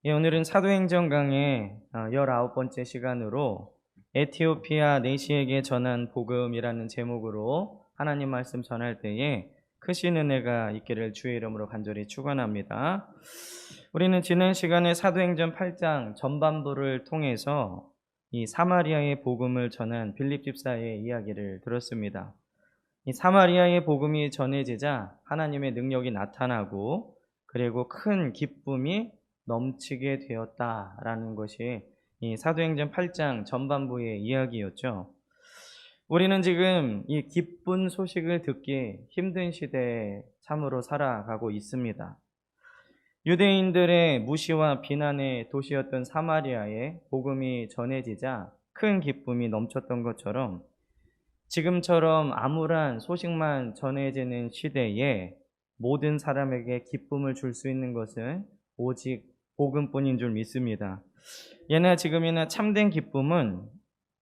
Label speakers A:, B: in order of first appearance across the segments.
A: 예, 오늘은 사도행전 강의 19번째 시간으로 에티오피아 내시에게 전한 복음이라는 제목으로 하나님 말씀 전할 때에 크신 은혜가 있기를 주의 이름으로 간절히 축원합니다. 우리는 지난 시간에 사도행전 8장 전반부를 통해서 이 사마리아의 복음을 전한 빌립 집사의 이야기를 들었습니다. 이 사마리아의 복음이 전해지자 하나님의 능력이 나타나고 그리고 큰 기쁨이 넘치게 되었다라는 것이 이 사도행전 8장 전반부의 이야기였죠. 우리는 지금 이 기쁜 소식을 듣기 힘든 시대에 참으로 살아가고 있습니다. 유대인들의 무시와 비난의 도시였던 사마리아에 복음이 전해지자 큰 기쁨이 넘쳤던 것처럼 지금처럼 암울한 소식만 전해지는 시대에 모든 사람에게 기쁨을 줄 수 있는 것은 오직 복음뿐인 줄 믿습니다. 예나 지금이나 참된 기쁨은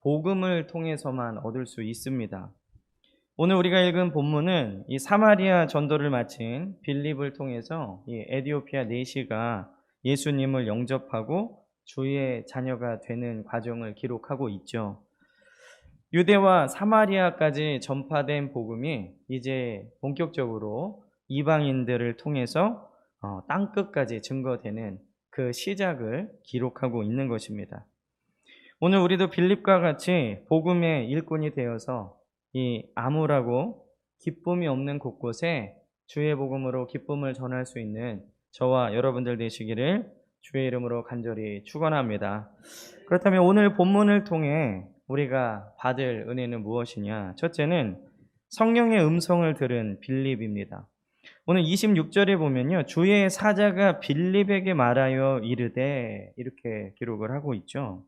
A: 복음을 통해서만 얻을 수 있습니다. 오늘 우리가 읽은 본문은 이 사마리아 전도를 마친 빌립을 통해서 이 에티오피아 내시가 예수님을 영접하고 주의 자녀가 되는 과정을 기록하고 있죠. 유대와 사마리아까지 전파된 복음이 이제 본격적으로 이방인들을 통해서 땅끝까지 증거되는 그 시작을 기록하고 있는 것입니다. 오늘 우리도 빌립과 같이 복음의 일꾼이 되어서 이 암울하고 기쁨이 없는 곳곳에 주의 복음으로 기쁨을 전할 수 있는 저와 여러분들 되시기를 주의 이름으로 간절히 축원합니다. 그렇다면 오늘 본문을 통해 우리가 받을 은혜는 무엇이냐? 첫째는 성령의 음성을 들은 빌립입니다. 오늘 26절에 보면요, 주의 사자가 빌립에게 말하여 이르되, 이렇게 기록을 하고 있죠.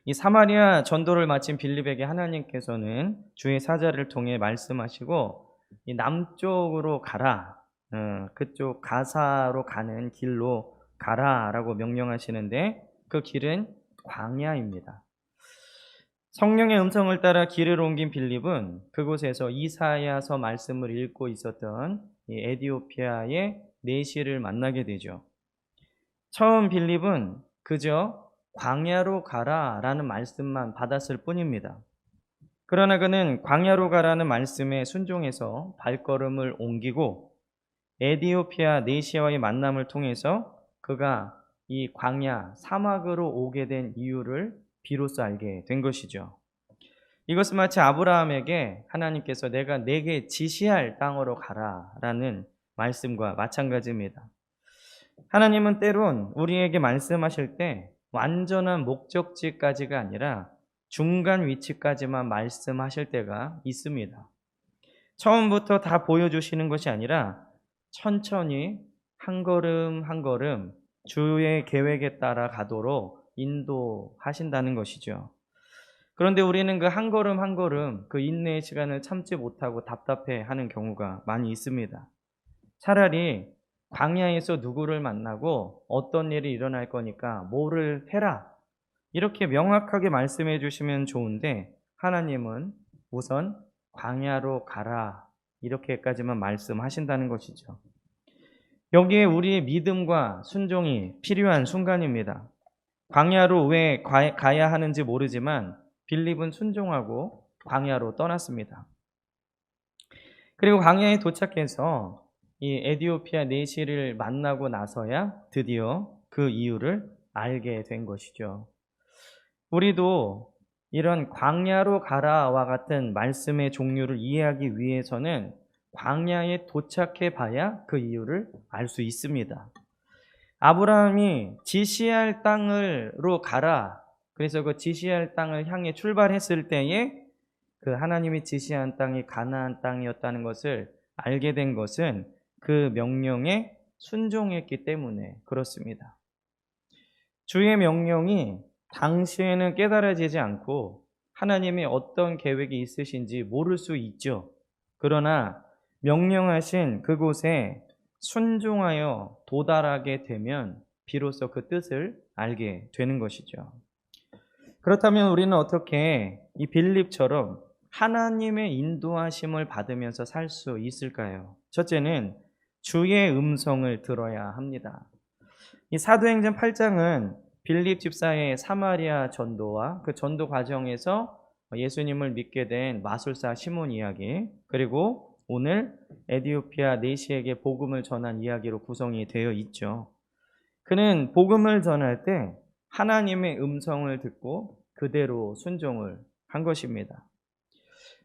A: 이 사마리아 전도를 마친 빌립에게 하나님께서는 주의 사자를 통해 말씀하시고 이 남쪽으로 가라, 그쪽 가사로 가는 길로 가라라고 명령하시는데 그 길은 광야입니다. 성령의 음성을 따라 길을 옮긴 빌립은 그곳에서 이사야서 말씀을 읽고 있었던 이 에티오피아의 내시를 만나게 되죠. 처음 빌립은 그저 광야로 가라라는 말씀만 받았을 뿐입니다. 그러나 그는 광야로 가라는 말씀에 순종해서 발걸음을 옮기고 에티오피아 내시와의 만남을 통해서 그가 이 광야 사막으로 오게 된 이유를 비로소 알게 된 것이죠. 이것은 마치 아브라함에게 하나님께서 내가 내게 지시할 땅으로 가라라는 말씀과 마찬가지입니다. 하나님은 때론 우리에게 말씀하실 때 완전한 목적지까지가 아니라 중간 위치까지만 말씀하실 때가 있습니다. 처음부터 다 보여주시는 것이 아니라 천천히 한 걸음 한 걸음 주의 계획에 따라 가도록 인도하신다는 것이죠. 그런데 우리는 그 한 걸음 한 걸음 그 인내의 시간을 참지 못하고 답답해하는 경우가 많이 있습니다. 차라리 광야에서 누구를 만나고 어떤 일이 일어날 거니까 뭐를 해라, 이렇게 명확하게 말씀해 주시면 좋은데 하나님은 우선 광야로 가라 이렇게까지만 말씀하신다는 것이죠. 여기에 우리의 믿음과 순종이 필요한 순간입니다. 광야로 왜 가야 하는지 모르지만 빌립은 순종하고 광야로 떠났습니다. 그리고 광야에 도착해서 이 에티오피아 내시를 만나고 나서야 드디어 그 이유를 알게 된 것이죠. 우리도 이런 광야로 가라와 같은 말씀의 종류를 이해하기 위해서는 광야에 도착해 봐야 그 이유를 알 수 있습니다. 아브라함이 지시할 땅으로 가라, 그래서 그 지시할 땅을 향해 출발했을 때에 그 하나님이 지시한 땅이 가나안 땅이었다는 것을 알게 된 것은 그 명령에 순종했기 때문에 그렇습니다. 주의 명령이 당시에는 깨달아지지 않고 하나님이 어떤 계획이 있으신지 모를 수 있죠. 그러나 명령하신 그곳에 순종하여 도달하게 되면 비로소 그 뜻을 알게 되는 것이죠. 그렇다면 우리는 어떻게 이 빌립처럼 하나님의 인도하심을 받으면서 살 수 있을까요? 첫째는 주의 음성을 들어야 합니다. 이 사도행전 8장은 빌립 집사의 사마리아 전도와 그 전도 과정에서 예수님을 믿게 된 마술사 시몬 이야기, 그리고 오늘 에디오피아 내시에게 복음을 전한 이야기로 구성이 되어 있죠. 그는 복음을 전할 때 하나님의 음성을 듣고 그대로 순종을 한 것입니다.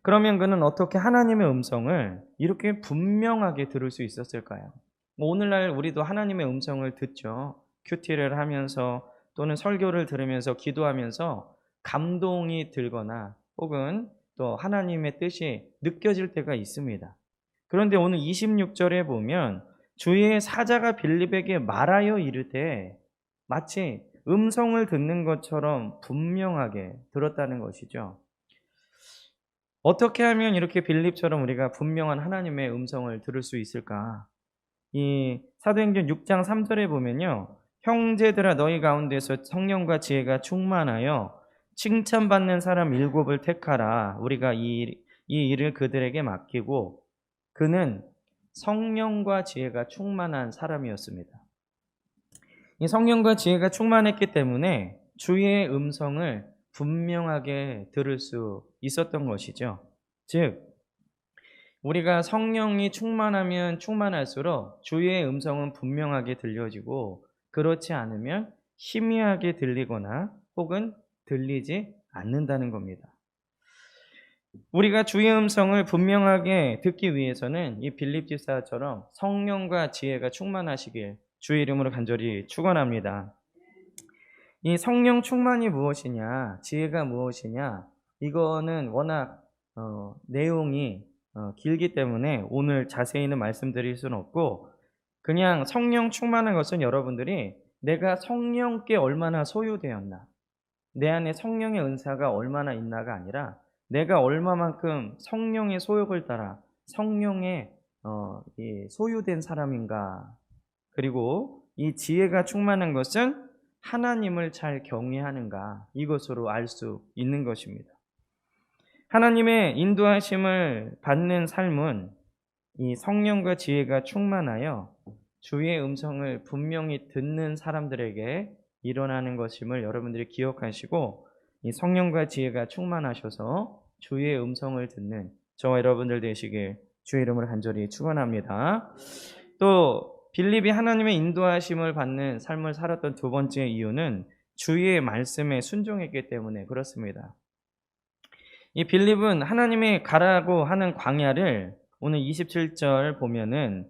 A: 그러면 그는 어떻게 하나님의 음성을 이렇게 분명하게 들을 수 있었을까요? 오늘날 우리도 하나님의 음성을 듣죠. 큐티를 하면서 또는 설교를 들으면서 기도하면서 감동이 들거나 혹은 또 하나님의 뜻이 느껴질 때가 있습니다. 그런데 오늘 26절에 보면 주의 사자가 빌립에게 말하여 이르되 마치 음성을 듣는 것처럼 분명하게 들었다는 것이죠. 어떻게 하면 이렇게 빌립처럼 우리가 분명한 하나님의 음성을 들을 수 있을까? 이 사도행전 6장 3절에 보면요. 형제들아 너희 가운데서 성령과 지혜가 충만하여 칭찬받는 사람 7을 택하라. 우리가 이 일을 그들에게 맡기고 그는 성령과 지혜가 충만한 사람이었습니다. 이 성령과 지혜가 충만했기 때문에 주의 음성을 분명하게 들을 수 있었던 것이죠. 즉 우리가 성령이 충만하면 충만할수록 주의 음성은 분명하게 들려지고 그렇지 않으면 희미하게 들리거나 혹은 들리지 않는다는 겁니다. 우리가 주의 음성을 분명하게 듣기 위해서는 이 빌립 집사처럼 성령과 지혜가 충만하시길 주의 이름으로 간절히 축원합니다. 이 성령 충만이 무엇이냐, 지혜가 무엇이냐, 이거는 워낙 내용이 길기 때문에 오늘 자세히는 말씀드릴 수는 없고, 그냥 성령 충만한 것은 여러분들이 내가 성령께 얼마나 소유되었나, 내 안에 성령의 은사가 얼마나 있나가 아니라 내가 얼마만큼 성령의 소욕을 따라 성령의 이 소유된 사람인가. 그리고 이 지혜가 충만한 것은 하나님을 잘 경외하는가, 이것으로 알 수 있는 것입니다. 하나님의 인도하심을 받는 삶은 이 성령과 지혜가 충만하여 주의 음성을 분명히 듣는 사람들에게 일어나는 것임을 여러분들이 기억하시고, 이 성령과 지혜가 충만하셔서 주의 음성을 듣는 저와 여러분들 되시길 주의 이름으로 간절히 축원합니다. 또 빌립이 하나님의 인도하심을 받는 삶을 살았던 두 번째 이유는 주의 말씀에 순종했기 때문에 그렇습니다. 이 빌립은 하나님의 가라고 하는 광야를 오늘 27절 보면은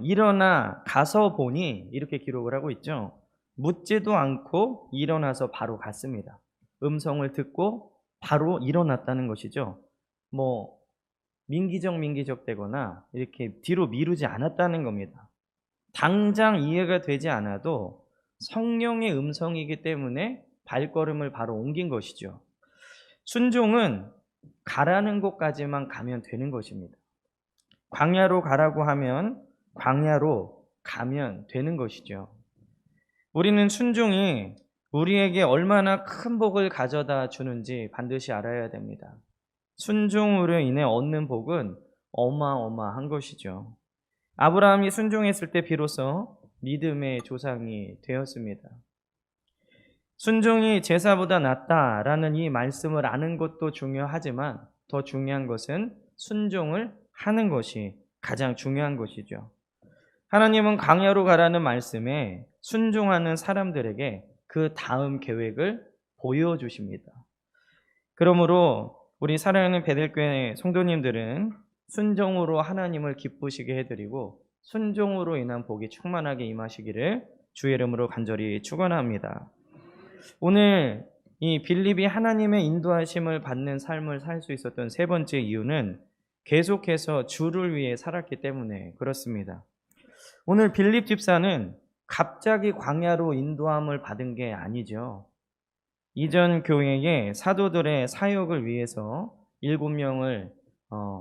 A: 일어나 가서 보니 이렇게 기록을 하고 있죠. 묻지도 않고 일어나서 바로 갔습니다. 음성을 듣고 바로 일어났다는 것이죠. 뭐 민기적 되거나 이렇게 뒤로 미루지 않았다는 겁니다. 당장 이해가 되지 않아도 성령의 음성이기 때문에 발걸음을 바로 옮긴 것이죠. 순종은 가라는 곳까지만 가면 되는 것입니다. 광야로 가라고 하면 광야로 가면 되는 것이죠. 우리는 순종이 우리에게 얼마나 큰 복을 가져다 주는지 반드시 알아야 됩니다. 순종으로 인해 얻는 복은 어마어마한 것이죠. 아브라함이 순종했을 때 비로소 믿음의 조상이 되었습니다. 순종이 제사보다 낫다라는 이 말씀을 아는 것도 중요하지만 더 중요한 것은 순종을 하는 것이 가장 중요한 것이죠. 하나님은 광야로 가라는 말씀에 순종하는 사람들에게 그 다음 계획을 보여주십니다. 그러므로 우리 사랑하는 베델교회 성도님들은 순종으로 하나님을 기쁘시게 해드리고 순종으로 인한 복이 충만하게 임하시기를 주의 이름으로 간절히 축원합니다. 오늘 이 빌립이 하나님의 인도하심을 받는 삶을 살 수 있었던 세 번째 이유는 계속해서 주를 위해 살았기 때문에 그렇습니다. 오늘 빌립 집사는 갑자기 광야로 인도함을 받은 게 아니죠. 이전 교회의 사도들의 사역을 위해서 7명을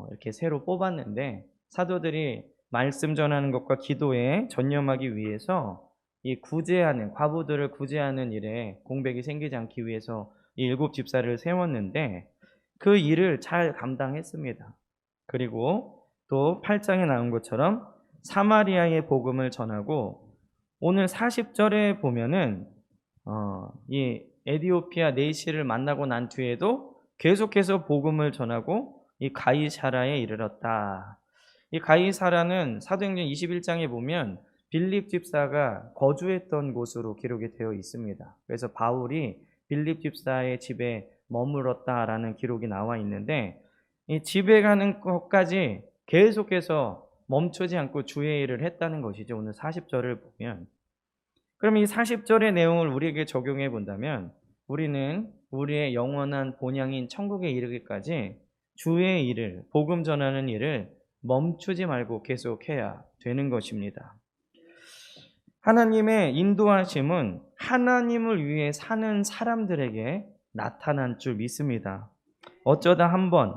A: 이렇게 새로 뽑았는데, 사도들이 말씀 전하는 것과 기도에 전념하기 위해서 이 구제하는, 과부들을 구제하는 일에 공백이 생기지 않기 위해서 이 7 집사를 세웠는데 그 일을 잘 감당했습니다. 그리고 또 8장에 나온 것처럼 사마리아의 복음을 전하고 오늘 40절에 보면은 이 에디오피아 내시를 만나고 난 뒤에도 계속해서 복음을 전하고 이 가이사라에 이르렀다. 이 가이사라는 사도행전 21장에 보면 빌립 집사가 거주했던 곳으로 기록이 되어 있습니다. 그래서 바울이 빌립 집사의 집에 머물렀다라는 기록이 나와 있는데, 이 집에 가는 것까지 계속해서 멈추지 않고 주의 일을 했다는 것이죠. 오늘 40절을 보면. 그럼 이 40절의 내용을 우리에게 적용해 본다면 우리는 우리의 영원한 본향인 천국에 이르기까지 주의 일을, 복음 전하는 일을 멈추지 말고 계속해야 되는 것입니다. 하나님의 인도하심은 하나님을 위해 사는 사람들에게 나타난 줄 믿습니다. 어쩌다 한 번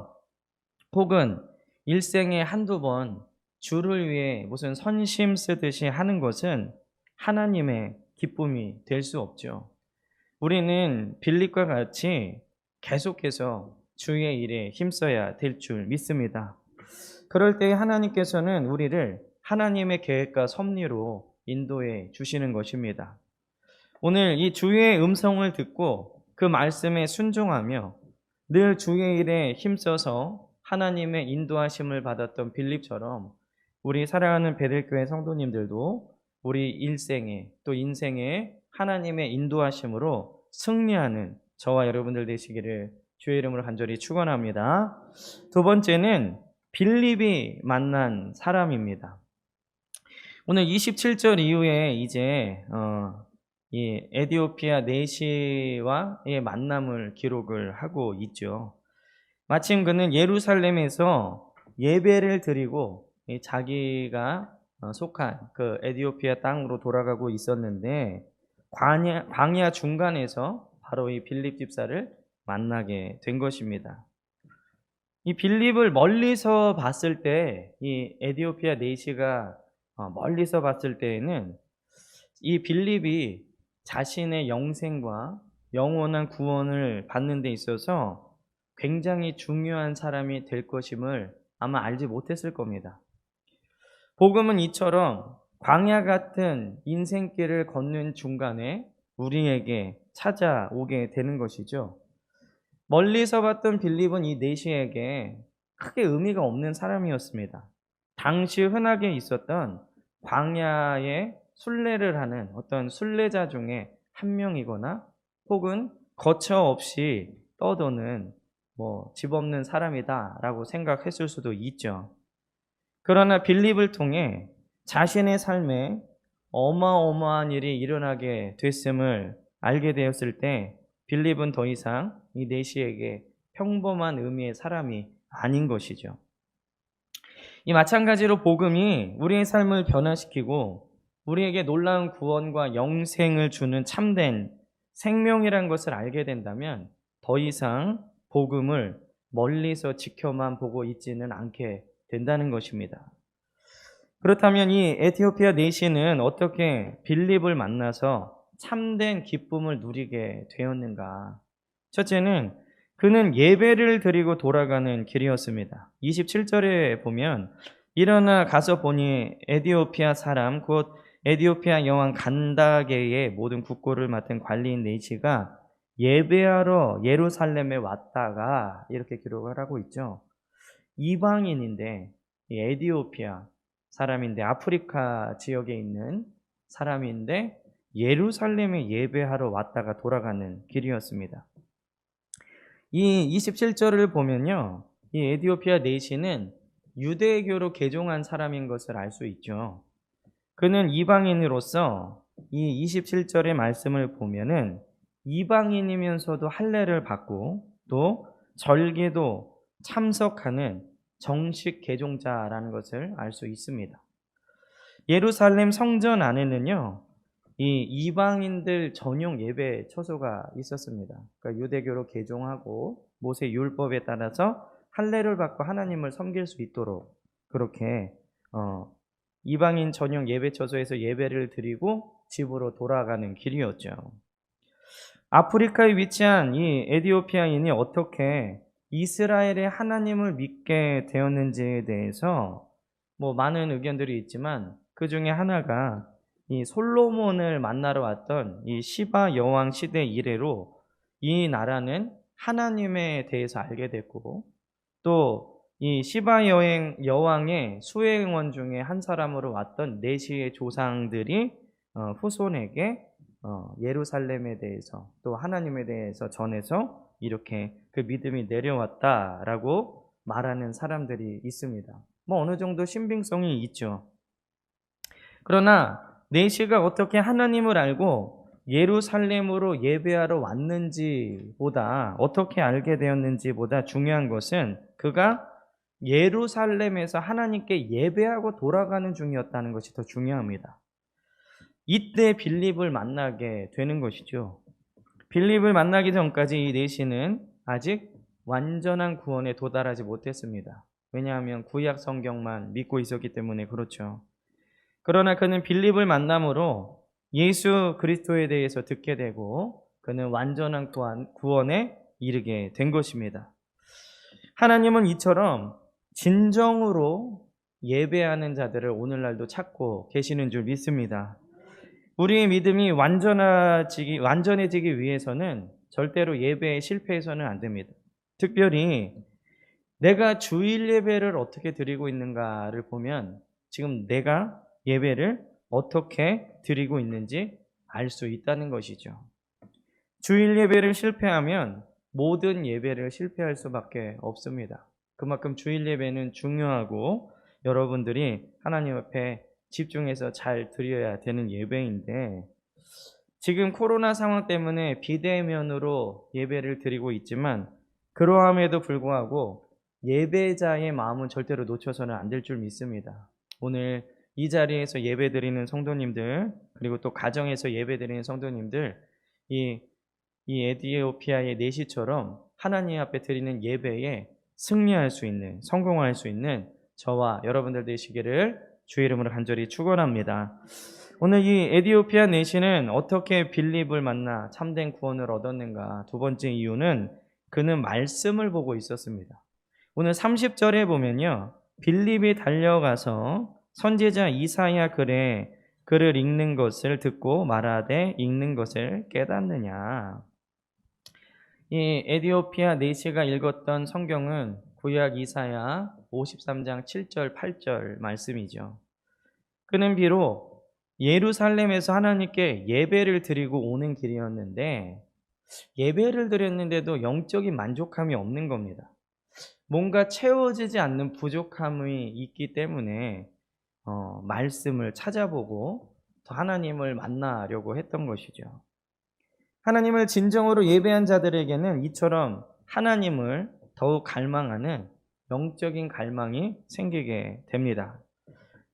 A: 혹은 일생에 한두 번 주를 위해 무슨 선심 쓰듯이 하는 것은 하나님의 기쁨이 될 수 없죠. 우리는 빌립과 같이 계속해서 주의 일에 힘써야 될 줄 믿습니다. 그럴 때 하나님께서는 우리를 하나님의 계획과 섭리로 인도해 주시는 것입니다. 오늘 이 주의 음성을 듣고 그 말씀에 순종하며 늘 주의 일에 힘써서 하나님의 인도하심을 받았던 빌립처럼 우리 사랑하는 베들교회 성도님들도 우리 일생에 또 인생에 하나님의 인도하심으로 승리하는 저와 여러분들 되시기를 주의 이름으로 간절히 축원합니다. 두 번째는 빌립이 만난 사람입니다. 오늘 27절 이후에 이제 이 에디오피아 내시와의 만남을 기록을 하고 있죠. 마침 그는 예루살렘에서 예배를 드리고 자기가 속한 그 에디오피아 땅으로 돌아가고 있었는데 광야 중간에서 바로 이 빌립 집사를 만나게 된 것입니다. 이 빌립을 멀리서 봤을 때, 이 에디오피아 내시가 멀리서 봤을 때에는 이 빌립이 자신의 영생과 영원한 구원을 받는 데 있어서 굉장히 중요한 사람이 될 것임을 아마 알지 못했을 겁니다. 복음은 이처럼 광야 같은 인생길을 걷는 중간에 우리에게 찾아오게 되는 것이죠. 멀리서 봤던 빌립은 이 내시에게 크게 의미가 없는 사람이었습니다. 당시 흔하게 있었던 광야에 순례를 하는 어떤 순례자 중에 한 명이거나 혹은 거처 없이 떠도는 집 없는 사람이다라고 생각했을 수도 있죠. 그러나 빌립을 통해 자신의 삶에 어마어마한 일이 일어나게 됐음을 알게 되었을 때 빌립은 더 이상 이 내시에게 평범한 의미의 사람이 아닌 것이죠. 이 마찬가지로 복음이 우리의 삶을 변화시키고 우리에게 놀라운 구원과 영생을 주는 참된 생명이란 것을 알게 된다면 더 이상 복음을 멀리서 지켜만 보고 있지는 않게 된다는 것입니다. 그렇다면 이 에티오피아 내시는 어떻게 빌립을 만나서 참된 기쁨을 누리게 되었는가? 첫째는 그는 예배를 드리고 돌아가는 길이었습니다. 27절에 보면 일어나 가서 보니 에티오피아 사람 곧 에티오피아 여왕 간다게의 모든 국고를 맡은 관리인 네시가 예배하러 예루살렘에 왔다가 이렇게 기록을 하고 있죠. 이방인인데 에티오피아 사람인데 아프리카 지역에 있는 사람인데 예루살렘에 예배하러 왔다가 돌아가는 길이었습니다. 이 27절을 보면요, 이 에티오피아 내시는 유대교로 개종한 사람인 것을 알 수 있죠. 그는 이방인으로서 이 27절의 말씀을 보면은 이방인이면서도 할례를 받고 또 절기도 참석하는 정식 개종자라는 것을 알 수 있습니다. 예루살렘 성전 안에는요, 이 이방인들 전용 예배 처소가 있었습니다. 그러니까 유대교로 개종하고 모세 율법에 따라서 할례를 받고 하나님을 섬길 수 있도록 그렇게 이방인 전용 예배 처소에서 예배를 드리고 집으로 돌아가는 길이었죠. 아프리카에 위치한 이 에티오피아인이 어떻게 이스라엘의 하나님을 믿게 되었는지에 대해서 많은 의견들이 있지만 그 중에 하나가 이 솔로몬을 만나러 왔던 이 시바 여왕 시대 이래로 이 나라는 하나님에 대해서 알게 됐고, 또 이 시바 여왕의 수행원 중에 한 사람으로 왔던 네시의 조상들이 후손에게 예루살렘에 대해서 또 하나님에 대해서 전해서 이렇게 그 믿음이 내려왔다라고 말하는 사람들이 있습니다. 뭐 어느 정도 신빙성이 있죠. 그러나 네시가 어떻게 하나님을 알고 예루살렘으로 예배하러 왔는지보다, 어떻게 알게 되었는지보다 중요한 것은 그가 예루살렘에서 하나님께 예배하고 돌아가는 중이었다는 것이 더 중요합니다. 이때 빌립을 만나게 되는 것이죠. 빌립을 만나기 전까지 이 네시는 아직 완전한 구원에 도달하지 못했습니다. 왜냐하면 구약 성경만 믿고 있었기 때문에 그렇죠. 그러나 그는 빌립을 만남으로 예수 그리스도에 대해서 듣게 되고 그는 완전한 구원에 이르게 된 것입니다. 하나님은 이처럼 진정으로 예배하는 자들을 오늘날도 찾고 계시는 줄 믿습니다. 우리의 믿음이 완전해지기 위해서는 절대로 예배에 실패해서는 안 됩니다. 특별히 내가 주일 예배를 어떻게 드리고 있는가를 보면 지금 내가 예배를 어떻게 드리고 있는지 알 수 있다는 것이죠. 주일 예배를 실패하면 모든 예배를 실패할 수밖에 없습니다. 그만큼 주일 예배는 중요하고 여러분들이 하나님 앞에 집중해서 잘 드려야 되는 예배인데, 지금 코로나 상황 때문에 비대면으로 예배를 드리고 있지만 그러함에도 불구하고 예배자의 마음은 절대로 놓쳐서는 안 될 줄 믿습니다. 오늘 이 자리에서 예배 드리는 성도님들, 그리고 또 가정에서 예배 드리는 성도님들, 이 에티오피아의 네시처럼 하나님 앞에 드리는 예배에 승리할 수 있는, 성공할 수 있는 저와 여러분들 되시기를 주의 이름으로 간절히 축원합니다. 오늘 이 에티오피아 네시는 어떻게 빌립을 만나 참된 구원을 얻었는가? 두 번째 이유는 그는 말씀을 보고 있었습니다. 오늘 30절에 보면요, 빌립이 달려가서 선지자 이사야 글을 읽는 것을 듣고 말하되 읽는 것을 깨닫느냐. 이 에티오피아 네시가 읽었던 성경은 구약 이사야 53장 7절 8절 말씀이죠. 그는 비록 예루살렘에서 하나님께 예배를 드리고 오는 길이었는데, 예배를 드렸는데도 영적인 만족함이 없는 겁니다. 뭔가 채워지지 않는 부족함이 있기 때문에 말씀을 찾아보고 더 하나님을 만나려고 했던 것이죠. 하나님을 진정으로 예배한 자들에게는 이처럼 하나님을 더욱 갈망하는 영적인 갈망이 생기게 됩니다.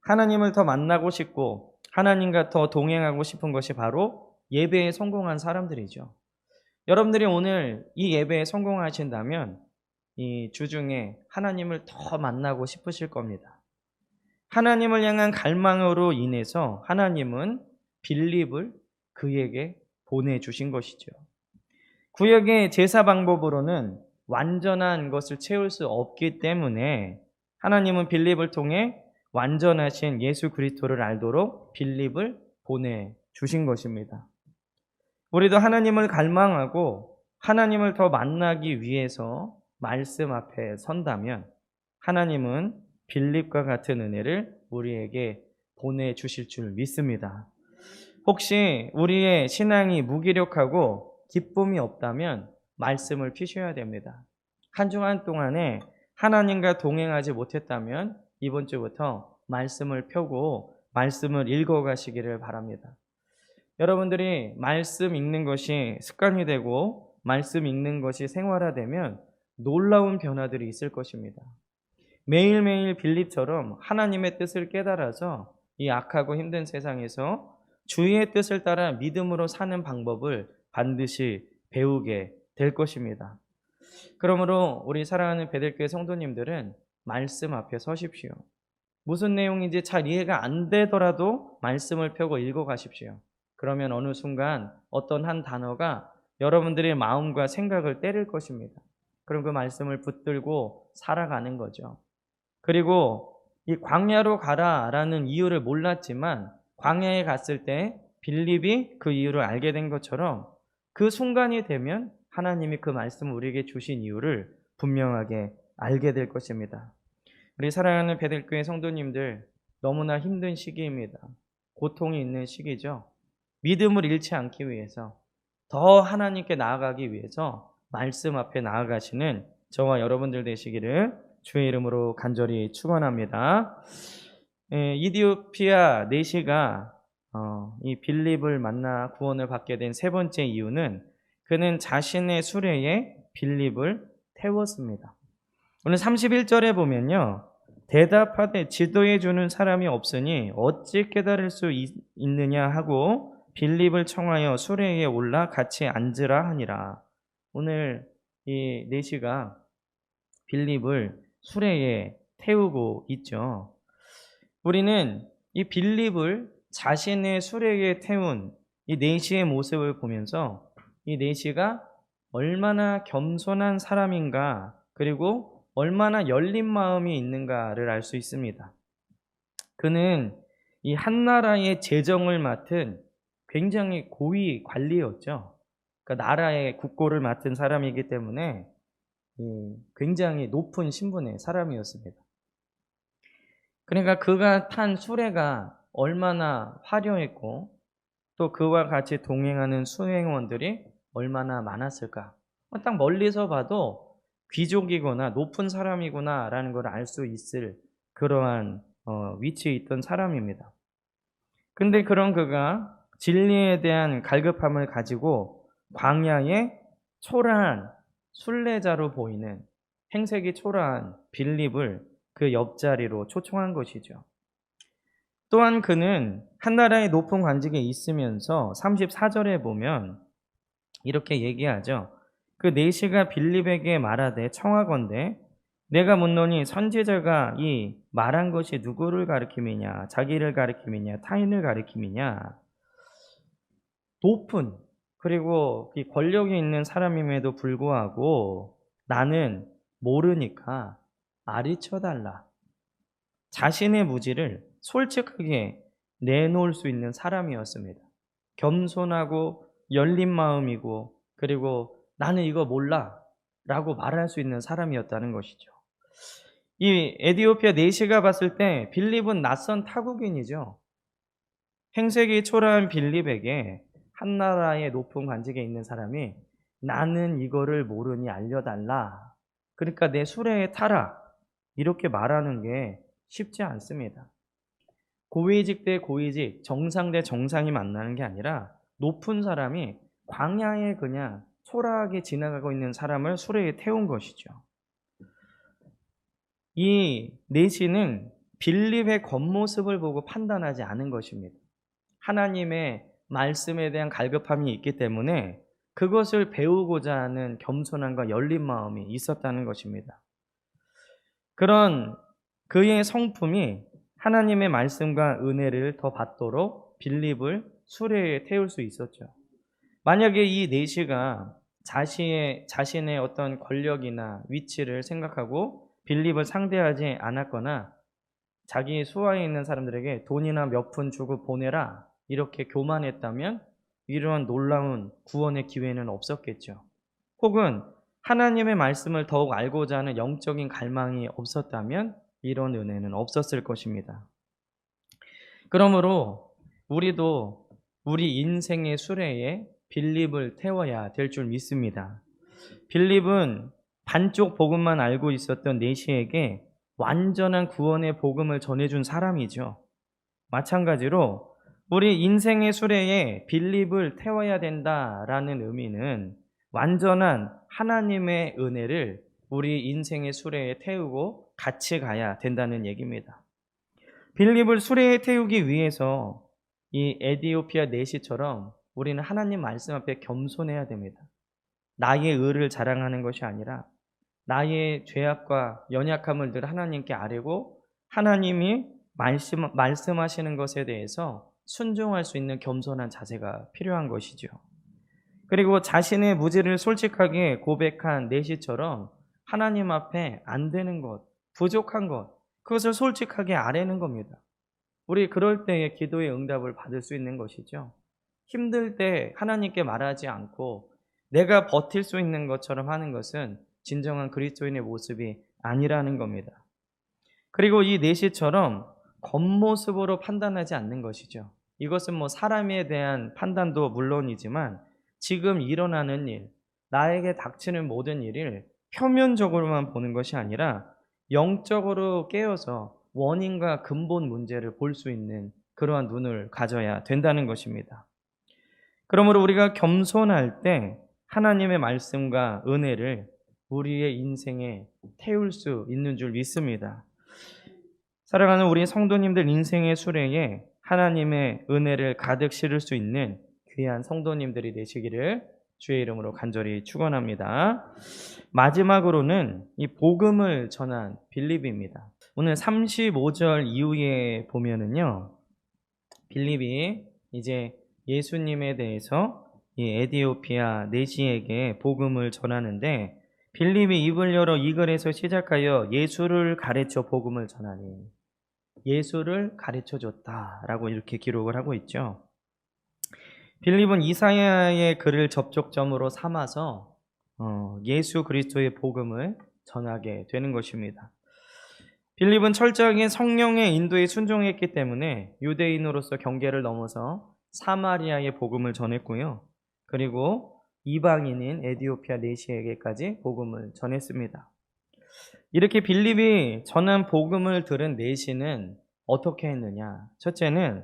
A: 하나님을 더 만나고 싶고 하나님과 더 동행하고 싶은 것이 바로 예배에 성공한 사람들이죠. 여러분들이 오늘 이 예배에 성공하신다면 이 주중에 하나님을 더 만나고 싶으실 겁니다. 하나님을 향한 갈망으로 인해서 하나님은 빌립을 그에게 보내주신 것이죠. 구약의 제사 방법으로는 완전한 것을 채울 수 없기 때문에 하나님은 빌립을 통해 완전하신 예수 그리스도를 알도록 빌립을 보내주신 것입니다. 우리도 하나님을 갈망하고 하나님을 더 만나기 위해서 말씀 앞에 선다면 하나님은 빌립과 같은 은혜를 우리에게 보내주실 줄 믿습니다. 혹시 우리의 신앙이 무기력하고 기쁨이 없다면 말씀을 피셔야 됩니다. 한 주간 동안에 하나님과 동행하지 못했다면 이번 주부터 말씀을 펴고 말씀을 읽어가시기를 바랍니다. 여러분들이 말씀 읽는 것이 습관이 되고 말씀 읽는 것이 생활화되면 놀라운 변화들이 있을 것입니다. 매일매일 빌립처럼 하나님의 뜻을 깨달아서 이 악하고 힘든 세상에서 주의 뜻을 따라 믿음으로 사는 방법을 반드시 배우게 될 것입니다. 그러므로 우리 사랑하는 베델교회 성도님들은 말씀 앞에 서십시오. 무슨 내용인지 잘 이해가 안 되더라도 말씀을 펴고 읽어가십시오. 그러면 어느 순간 어떤 한 단어가 여러분들의 마음과 생각을 때릴 것입니다. 그럼 그 말씀을 붙들고 살아가는 거죠. 그리고 이 광야로 가라라는 이유를 몰랐지만 광야에 갔을 때 빌립이 그 이유를 알게 된 것처럼 그 순간이 되면 하나님이 그 말씀을 우리에게 주신 이유를 분명하게 알게 될 것입니다. 우리 사랑하는 베들교회 성도님들, 너무나 힘든 시기입니다. 고통이 있는 시기죠. 믿음을 잃지 않기 위해서, 더 하나님께 나아가기 위해서 말씀 앞에 나아가시는 저와 여러분들 되시기를 주의 이름으로 간절히 축원합니다. 이디오피아 내시가 이 빌립을 만나 구원을 받게 된 세 번째 이유는 그는 자신의 수레에 빌립을 태웠습니다. 오늘 31절에 보면요, 대답하되 지도해 주는 사람이 없으니 어찌 깨달을 수 있느냐 하고 빌립을 청하여 수레에 올라 같이 앉으라 하니라. 오늘 이 내시가 빌립을 수레에 태우고 있죠. 우리는 이 빌립을 자신의 수레에 태운 이 내시의 모습을 보면서 이 내시가 얼마나 겸손한 사람인가, 그리고 얼마나 열린 마음이 있는가를 알 수 있습니다. 그는 이 한 나라의 재정을 맡은 굉장히 고위 관리였죠. 그러니까 나라의 국고를 맡은 사람이기 때문에 굉장히 높은 신분의 사람이었습니다. 그러니까 그가 탄 수레가 얼마나 화려했고 또 그와 같이 동행하는 수행원들이 얼마나 많았을까. 딱 멀리서 봐도 귀족이거나 높은 사람이구나 라는 걸 알 수 있을 그러한 위치에 있던 사람입니다. 근데 그런 그가 진리에 대한 갈급함을 가지고 광야에 초라한 순례자로 보이는, 행색이 초라한 빌립을 그 옆자리로 초청한 것이죠. 또한 그는 한 나라의 높은 관직에 있으면서 34절에 보면 이렇게 얘기하죠. 그 내시가 빌립에게 말하되 청하건대 내가 묻노니 선지자가 이 말한 것이 누구를 가리킴이냐, 자기를 가리킴이냐, 타인을 가리킴이냐. 높은, 그리고 이 권력이 있는 사람임에도 불구하고 나는 모르니까 가르쳐달라. 자신의 무지를 솔직하게 내놓을 수 있는 사람이었습니다. 겸손하고 열린 마음이고, 그리고 나는 이거 몰라 라고 말할 수 있는 사람이었다는 것이죠. 이 에디오피아 내시가 봤을 때 빌립은 낯선 타국인이죠. 행색이 초라한 빌립에게 한 나라의 높은 관직에 있는 사람이 나는 이거를 모르니 알려달라, 그러니까 내 수레에 타라, 이렇게 말하는 게 쉽지 않습니다. 고위직 대 고위직, 정상 대 정상이 만나는 게 아니라 높은 사람이 광야에 그냥 초라하게 지나가고 있는 사람을 수레에 태운 것이죠. 이 내시는 빌립의 겉모습을 보고 판단하지 않은 것입니다. 하나님의 말씀에 대한 갈급함이 있기 때문에 그것을 배우고자 하는 겸손함과 열린 마음이 있었다는 것입니다. 그런 그의 성품이 하나님의 말씀과 은혜를 더 받도록 빌립을 수레에 태울 수 있었죠. 만약에 이 내시가 자신의 어떤 권력이나 위치를 생각하고 빌립을 상대하지 않았거나 자기 수하에 있는 사람들에게 돈이나 몇 푼 주고 보내라 이렇게 교만했다면 이러한 놀라운 구원의 기회는 없었겠죠. 혹은 하나님의 말씀을 더욱 알고자 하는 영적인 갈망이 없었다면 이런 은혜는 없었을 것입니다. 그러므로 우리도 우리 인생의 수레에 빌립을 태워야 될 줄 믿습니다. 빌립은 반쪽 복음만 알고 있었던 내시에게 완전한 구원의 복음을 전해준 사람이죠. 마찬가지로 우리 인생의 수레에 빌립을 태워야 된다라는 의미는 완전한 하나님의 은혜를 우리 인생의 수레에 태우고 같이 가야 된다는 얘기입니다. 빌립을 수레에 태우기 위해서 이 에디오피아 내시처럼 우리는 하나님 말씀 앞에 겸손해야 됩니다. 나의 의를 자랑하는 것이 아니라 나의 죄악과 연약함을 늘 하나님께 아뢰고 하나님이 말씀하시는 것에 대해서 순종할 수 있는 겸손한 자세가 필요한 것이죠. 그리고 자신의 무지를 솔직하게 고백한 내시처럼 하나님 앞에 안 되는 것, 부족한 것, 그것을 솔직하게 아뢰는 겁니다. 우리 그럴 때에 기도의 응답을 받을 수 있는 것이죠. 힘들 때 하나님께 말하지 않고 내가 버틸 수 있는 것처럼 하는 것은 진정한 그리스도인의 모습이 아니라는 겁니다. 그리고 이 내시처럼 겉모습으로 판단하지 않는 것이죠. 이것은 사람에 대한 판단도 물론이지만 지금 일어나는 일, 나에게 닥치는 모든 일을 표면적으로만 보는 것이 아니라 영적으로 깨어서 원인과 근본 문제를 볼 수 있는 그러한 눈을 가져야 된다는 것입니다. 그러므로 우리가 겸손할 때 하나님의 말씀과 은혜를 우리의 인생에 태울 수 있는 줄 믿습니다. 사랑하는 우리 성도님들 인생의 수레에 하나님의 은혜를 가득 실을 수 있는 귀한 성도님들이 되시기를 주의 이름으로 간절히 축원합니다. 마지막으로는 이 복음을 전한 빌립입니다. 오늘 35절 이후에 보면은요, 빌립이 이제 예수님에 대해서 이 에디오피아 내시에게 복음을 전하는데, 빌립이 입을 열어 이 글에서 시작하여 예수를 가르쳐 복음을 전하니, 예수를 가르쳐 줬다라고 이렇게 기록을 하고 있죠. 빌립은 이사야의 글을 접촉점으로 삼아서 예수 그리스도의 복음을 전하게 되는 것입니다. 빌립은 철저하게 성령의 인도에 순종했기 때문에 유대인으로서 경계를 넘어서 사마리아의 복음을 전했고요. 그리고 이방인인 에디오피아 내시에게까지 복음을 전했습니다. 이렇게 빌립이 전한 복음을 들은 내시는 어떻게 했느냐? 첫째는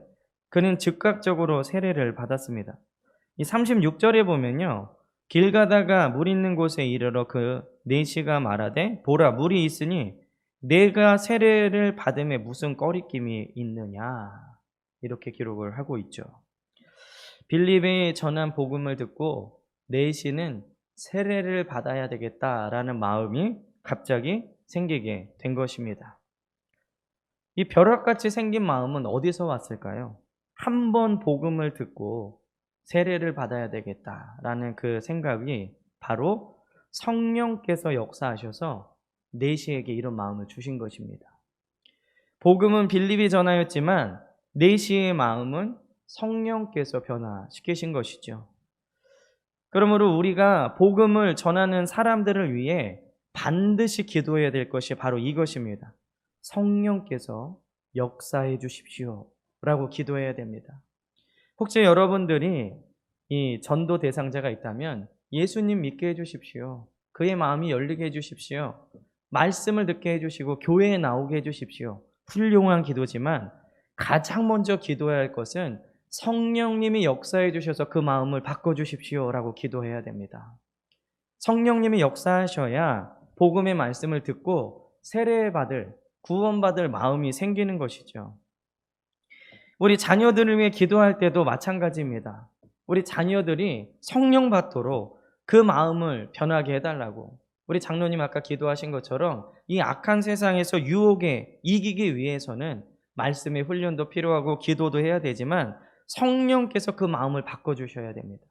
A: 그는 즉각적으로 세례를 받았습니다. 이 36절에 보면요, 길 가다가 물 있는 곳에 이르러 그 내시가 말하되 보라 물이 있으니 내가 세례를 받음에 무슨 꺼리낌이 있느냐, 이렇게 기록을 하고 있죠. 빌립이 전한 복음을 듣고 내시는 세례를 받아야 되겠다라는 마음이 갑자기 생기게 된 것입니다. 이 벼락같이 생긴 마음은 어디서 왔을까요? 한 번 복음을 듣고 세례를 받아야 되겠다라는 그 생각이 바로 성령께서 역사하셔서 내시에게 이런 마음을 주신 것입니다. 복음은 빌립이 전하였지만 내시의 마음은 성령께서 변화시키신 것이죠. 그러므로 우리가 복음을 전하는 사람들을 위해 반드시 기도해야 될 것이 바로 이것입니다. 성령께서 역사해 주십시오 라고 기도해야 됩니다. 혹시 여러분들이 이 전도 대상자가 있다면 예수님 믿게 해주십시오. 그의 마음이 열리게 해주십시오. 말씀을 듣게 해주시고 교회에 나오게 해주십시오. 훌륭한 기도지만 가장 먼저 기도해야 할 것은 성령님이 역사해 주셔서 그 마음을 바꿔주십시오 라고 기도해야 됩니다. 성령님이 역사하셔야 복음의 말씀을 듣고 세례받을, 구원받을 마음이 생기는 것이죠. 우리 자녀들을 위해 기도할 때도 마찬가지입니다. 우리 자녀들이 성령 받도록 그 마음을 변하게 해달라고. 우리 장로님 아까 기도하신 것처럼 이 악한 세상에서 유혹에 이기기 위해서는 말씀의 훈련도 필요하고 기도도 해야 되지만 성령께서 그 마음을 바꿔주셔야 됩니다.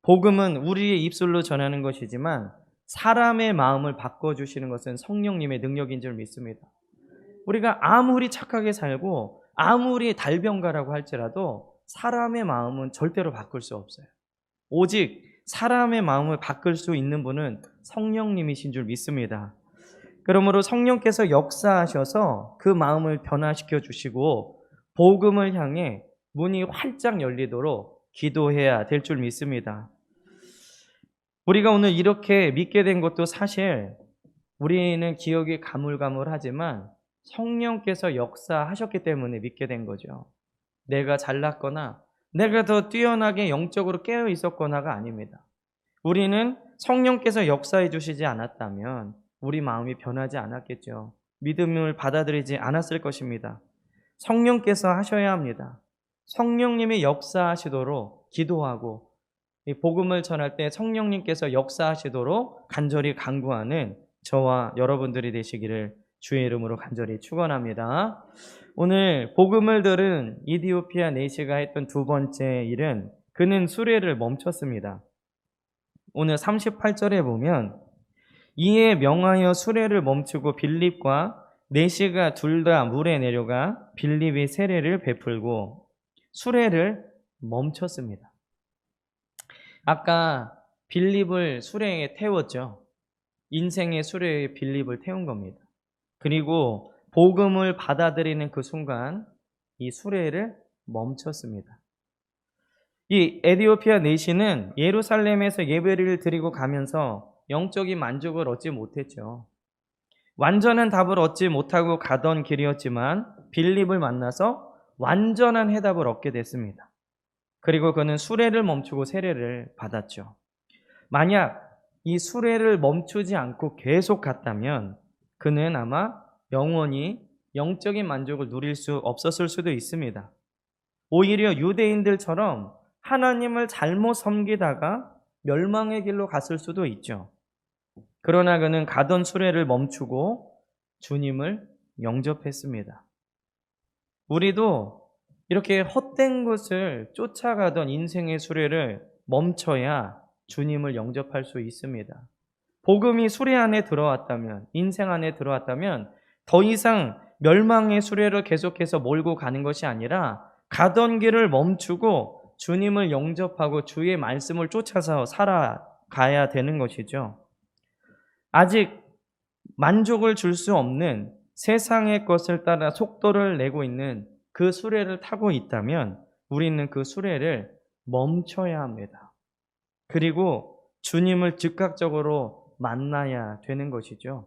A: 복음은 우리의 입술로 전하는 것이지만 사람의 마음을 바꿔주시는 것은 성령님의 능력인 줄 믿습니다. 우리가 아무리 착하게 살고 아무리 달변가라고 할지라도 사람의 마음은 절대로 바꿀 수 없어요. 오직 사람의 마음을 바꿀 수 있는 분은 성령님이신 줄 믿습니다. 그러므로 성령께서 역사하셔서 그 마음을 변화시켜 주시고 복음을 향해 문이 활짝 열리도록 기도해야 될 줄 믿습니다. 우리가 오늘 이렇게 믿게 된 것도 사실 우리는 기억이 가물가물하지만 성령께서 역사하셨기 때문에 믿게 된 거죠. 내가 잘났거나 내가 더 뛰어나게 영적으로 깨어 있었거나가 아닙니다. 우리는 성령께서 역사해 주시지 않았다면 우리 마음이 변하지 않았겠죠. 믿음을 받아들이지 않았을 것입니다. 성령께서 하셔야 합니다. 성령님이 역사하시도록 기도하고 이 복음을 전할 때 성령님께서 역사하시도록 간절히 간구하는 저와 여러분들이 되시기를 주의 이름으로 간절히 축원합니다. 오늘 복음을 들은 이디오피아 내시가 했던 두 번째 일은 그는 수레를 멈췄습니다. 오늘 38절에 보면 이에 명하여 수레를 멈추고 빌립과 내시가 둘 다 물에 내려가 빌립이 세례를 베풀고 수레를 멈췄습니다. 아까 빌립을 수레에 태웠죠. 인생의 수레에 빌립을 태운 겁니다. 그리고 복음을 받아들이는 그 순간 이 수레를 멈췄습니다. 이 에디오피아 내시는 예루살렘에서 예배를 드리고 가면서 영적인 만족을 얻지 못했죠. 완전한 답을 얻지 못하고 가던 길이었지만 빌립을 만나서 완전한 해답을 얻게 됐습니다. 그리고 그는 수레를 멈추고 세례를 받았죠. 만약 이 수레를 멈추지 않고 계속 갔다면 그는 아마 영원히 영적인 만족을 누릴 수 없었을 수도 있습니다. 오히려 유대인들처럼 하나님을 잘못 섬기다가 멸망의 길로 갔을 수도 있죠. 그러나 그는 가던 수레를 멈추고 주님을 영접했습니다. 우리도 이렇게 헛된 것을 쫓아가던 인생의 수레를 멈춰야 주님을 영접할 수 있습니다. 복음이 수레 안에 들어왔다면, 인생 안에 들어왔다면 더 이상 멸망의 수레를 계속해서 몰고 가는 것이 아니라 가던 길을 멈추고 주님을 영접하고 주의 말씀을 쫓아서 살아가야 되는 것이죠. 아직 만족을 줄 수 없는 세상의 것을 따라 속도를 내고 있는 그 수레를 타고 있다면 우리는 그 수레를 멈춰야 합니다. 그리고 주님을 즉각적으로 만나야 되는 것이죠.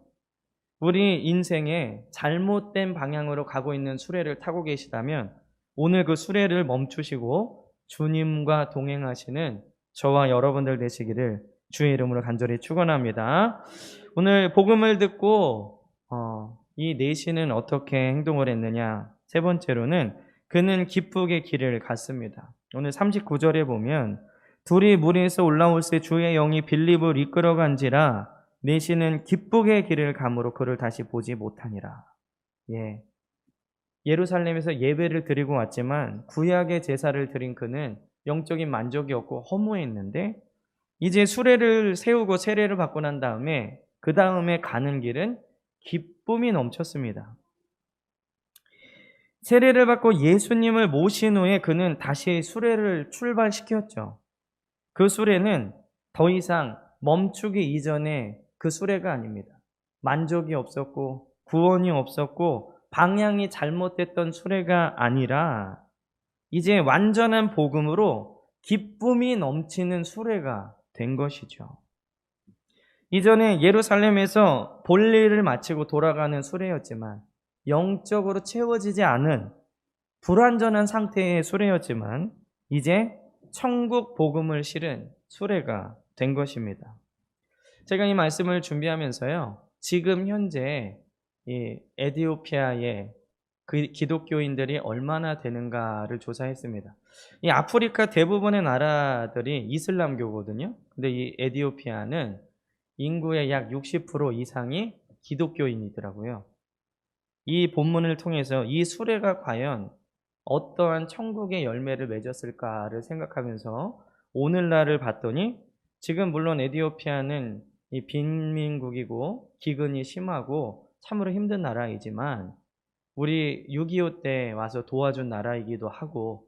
A: 우리 인생에 잘못된 방향으로 가고 있는 수레를 타고 계시다면 오늘 그 수레를 멈추시고 주님과 동행하시는 저와 여러분들 되시기를 주의 이름으로 간절히 축원합니다. 오늘 복음을 듣고 이 내시는 어떻게 행동을 했느냐? 세 번째로는 그는 기쁘게 길을 갔습니다. 오늘 39절에 보면 둘이 물에서 올라올 새 주의 영이 빌립을 이끌어간지라 내시는 기쁘게 길을 가므로 그를 다시 보지 못하니라. 예루살렘에서 예배를 드리고 왔지만 구약의 제사를 드린 그는 영적인 만족이 없고 허무했는데 이제 수레를 세우고 세례를 받고 난 다음에 그 다음에 가는 길은 기쁨이 넘쳤습니다. 세례를 받고 예수님을 모신 후에 그는 다시 수레를 출발시켰죠. 그 수레는 더 이상 멈추기 이전에 그 수레가 아닙니다. 만족이 없었고 구원이 없었고 방향이 잘못됐던 수레가 아니라 이제 완전한 복음으로 기쁨이 넘치는 수레가 된 것이죠. 이전에 예루살렘에서 볼일을 마치고 돌아가는 수레였지만 영적으로 채워지지 않은 불완전한 상태의 수레였지만 이제 천국 복음을 실은 수레가 된 것입니다. 제가 이 말씀을 준비하면서요, 지금 현재 이 에티오피아의 그 기독교인들이 얼마나 되는가를 조사했습니다. 이 아프리카 대부분의 나라들이 이슬람교거든요. 근데 이 에티오피아는 인구의 약 60% 이상이 기독교인이더라고요. 이 본문을 통해서 이 수레가 과연 어떠한 천국의 열매를 맺었을까를 생각하면서 오늘날을 봤더니 지금 물론 에티오피아는 이 빈민국이고 기근이 심하고 참으로 힘든 나라이지만 우리 6.25 때 와서 도와준 나라이기도 하고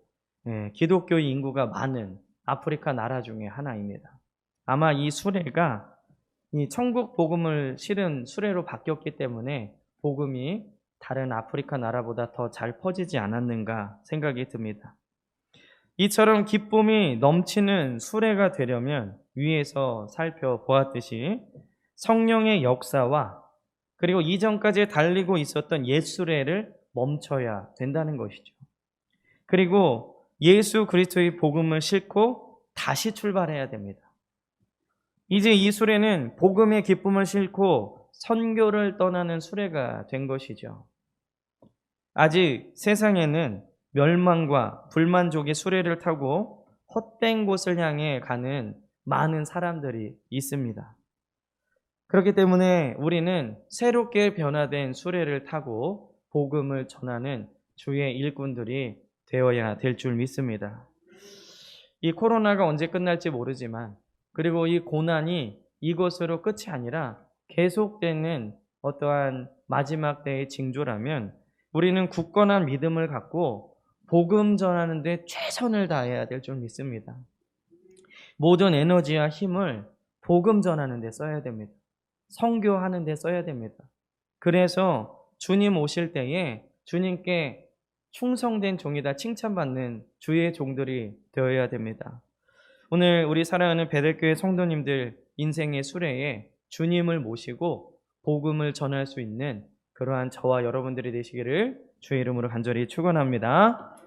A: 기독교 인구가 많은 아프리카 나라 중에 하나입니다. 아마 이 수레가 이 천국 복음을 실은 수레로 바뀌었기 때문에 복음이 다른 아프리카 나라보다 더 잘 퍼지지 않았는가 생각이 듭니다. 이처럼 기쁨이 넘치는 수레가 되려면 위에서 살펴보았듯이 성령의 역사와 그리고 이전까지 달리고 있었던 옛 수레를 멈춰야 된다는 것이죠. 그리고 예수 그리스도의 복음을 싣고 다시 출발해야 됩니다. 이제 이 수레는 복음의 기쁨을 싣고 선교를 떠나는 수레가 된 것이죠. 아직 세상에는 멸망과 불만족의 수레를 타고 헛된 곳을 향해 가는 많은 사람들이 있습니다. 그렇기 때문에 우리는 새롭게 변화된 수레를 타고 복음을 전하는 주의 일꾼들이 되어야 될 줄 믿습니다. 이 코로나가 언제 끝날지 모르지만 그리고 이 고난이 이것으로 끝이 아니라 계속되는 어떠한 마지막 때의 징조라면 우리는 굳건한 믿음을 갖고 복음 전하는 데 최선을 다해야 될 줄 믿습니다. 모든 에너지와 힘을 복음 전하는 데 써야 됩니다. 선교하는 데 써야 됩니다. 그래서 주님 오실 때에 주님께 충성된 종이다 칭찬받는 주의 종들이 되어야 됩니다. 오늘 우리 사랑하는 베델교회 성도님들 인생의 수레에 주님을 모시고 복음을 전할 수 있는 그러한 저와 여러분들이 되시기를 주의 이름으로 간절히 축원합니다.